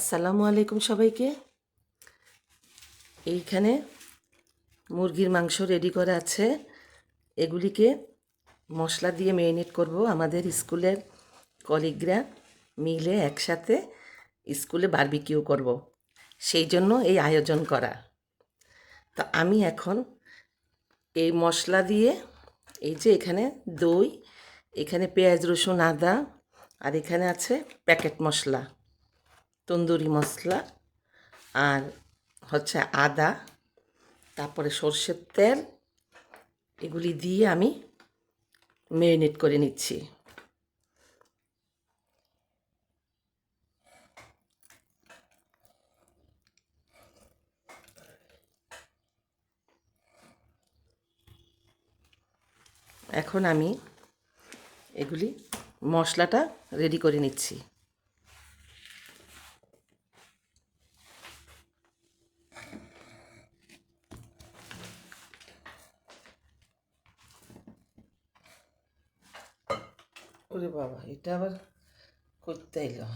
আসসালামু আলাইকুম সবাইকে। এইখানে মুরগির মাংস রেডি করা আছে। এগুলিকে মশলা দিয়ে ম্যারিনেট করব। আমাদের স্কুলের কলিগরা মিলে একসাথে স্কুলে বারবিকিউ করব, সেই জন্য এই আয়োজন করা। তো আমি এখন এই মশলা দিয়ে, এই যে এখানে দই, এখানে পেঁয়াজ রসুন আদা, আর এখানে আছে প্যাকেট মশলা, তন্দুরি মশলা, আর হচ্ছে আদা, তারপরে সর্ষের তেল, এগুলি দিয়ে আমি ম্যারিনেট করে নিচ্ছি। এখন আমি এগুলি মশলাটা রেডি করে নিচ্ছি। ওরে বাবা, এটা আবার করতে এলো।